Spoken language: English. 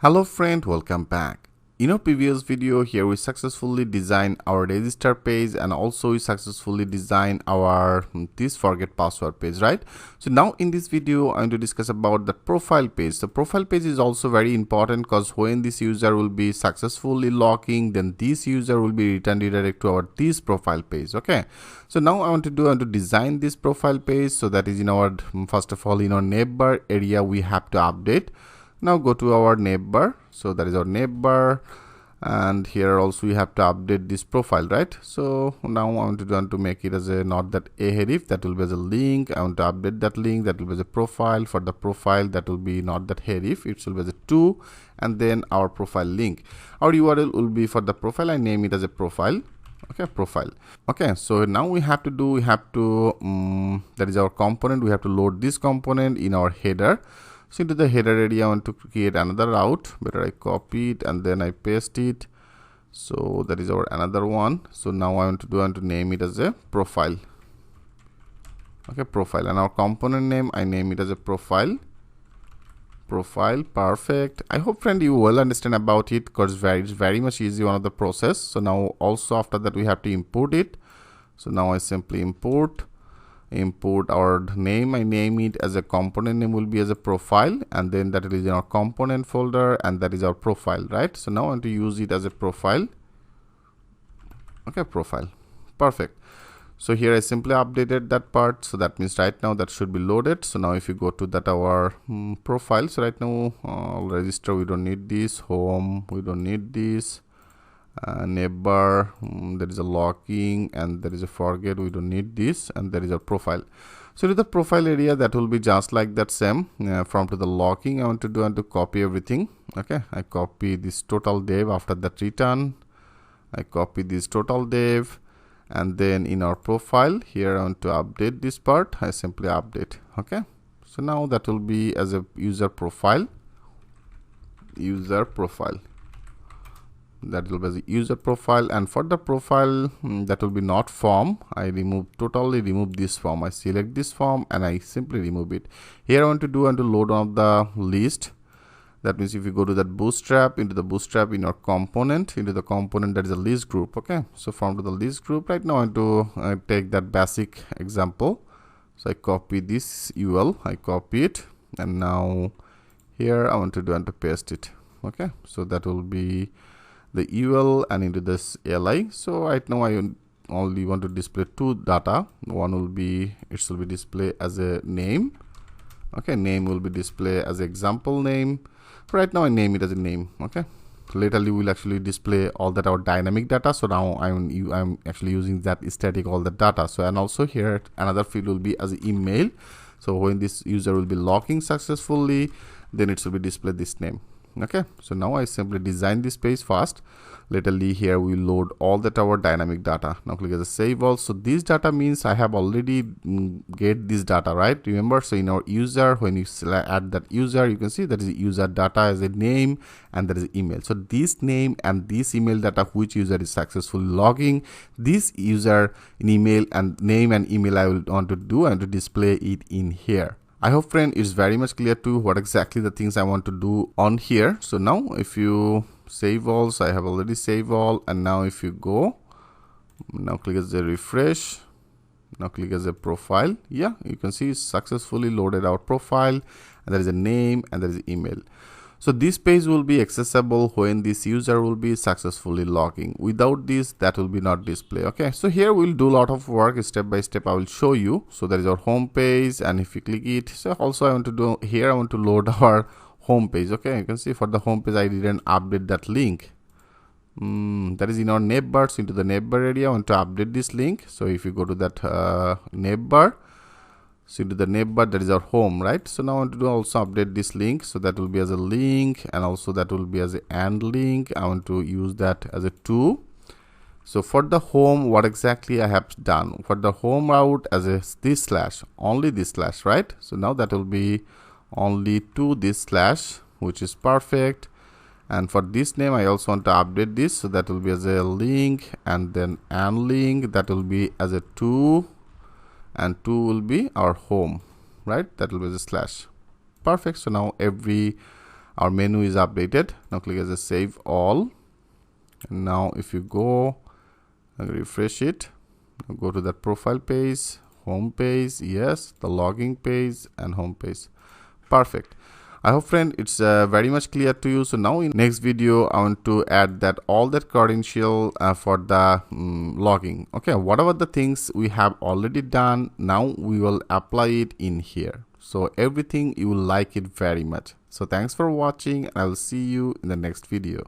Hello friend, welcome back. In our previous video here we successfully designed our register page and also we successfully designed our this forget password page, right? So now in this video I'm going to discuss about the profile page. The profile page is also very important because when this user will be successfully logging, then this user will be returned redirect to our this profile page. Okay, so now I want to design this profile page. So that is in our first of all in our neighbor area we have to update. Now go to our neighbor, so that is our neighbor, and here also we have to update this profile, right? So now I want to make it as a not that a href, that will be as a link. I want to update that link, that will be as a profile. For the profile, that will be not that href, it will be as a 2, and then our profile link. Our URL will be for the profile, I name it as a profile. Okay, profile. Okay, so now we have to that is our component, we have to load this component in our header. So into the header area I want to create another route. Better I copy it and then I paste it. So that is our another one. So now I want to name it as a profile. Okay, profile, and our component name I name it as a profile. Profile, perfect. I hope friend you will understand about it because it's very much easy one of the process. So now also after that we have to import it. So now I simply import our name. I name it as a component name will be as a profile, and then that is in our component folder, and that is our profile, right? So now I want to use it as a profile. Okay, profile, perfect. So here I simply updated that part, so that means right now that should be loaded. So now if you go to that our profile, so right now register we don't need this, home we don't need this, neighbor, there is a logging, and there is a forget, we don't need this, and there is a profile. So to the profile area that will be just like that same. From to the logging I want to copy everything. Okay, I copy this total dev. After that return I copy this total dev, and then in our profile here I want to update this part. I simply update. Okay, so now that will be as a user profile, that will be the user profile. And for the profile that will be not form, I totally remove this form. I select this form and I simply remove it. Here I want to load on the list. That means if you go to that bootstrap, into the bootstrap in your component, into the component that is a list group. Okay, so from to the list group right now I want to take that basic example. So I copy this UL, I copy it, and now here I want to paste it. Okay, so that will be the UL and into this li. So right now I only want to display two data. One will be display as a name. Okay, name will be display as example name. Right now I name it as a name. Okay, later we will actually display all that our dynamic data. So now I'm actually using that static all the data. So and also here another field will be as email. So when this user will be logging successfully, then it will be display this name. Okay, so now I simply design this page first. Laterally here we load all that our dynamic data. Now click as a save all. So this data means I have already get this data, right? Remember, so in our user, when you add that user, you can see that is user data as a name and that is email. So this name and this email data, which user is successfully logging, this user in email and name and email I will want to do and to display it in here. I hope friend it's very much clear to what exactly the things I want to do on here. So now if you save all, so I have already saved all, and now if you go, now click as a refresh, now click as a profile. Yeah, you can see it's successfully loaded our profile, and there is a name and there is email. So this page will be accessible when this user will be successfully logging. Without this, that will be not display. Okay, so here we'll do a lot of work step by step. I will show you. So that is our home page, and if you click it, so also I want to do here, I want to load our home page. Okay, you can see for the home page I didn't update that link. That is in our neighbors. Into the neighbor area I want to update this link. So if you go to that neighbor, so into the neighbor, that is our home, right? So now I want to also update this link. So that will be as a link, and also that will be as a and link. I want to use that as a 2. So for the home, what exactly I have done for the home route as a this slash, only this slash, right? So now that will be only to this slash, which is perfect. And for this name I also want to update this, so that will be as a link, and then and link, that will be as a 2, and 2 will be our home, right? That will be the slash. Perfect. So now every our menu is updated. Now click as a save all, and now if you go and refresh it, go to that profile page, home page, yes, the login page and home page. Perfect. I hope friend it's very much clear to you. So now in next video I want to add that all that credential for the logging. Okay, whatever the things we have already done, now we will apply it in here. So everything you will like it very much. So thanks for watching, and I will see you in the next video.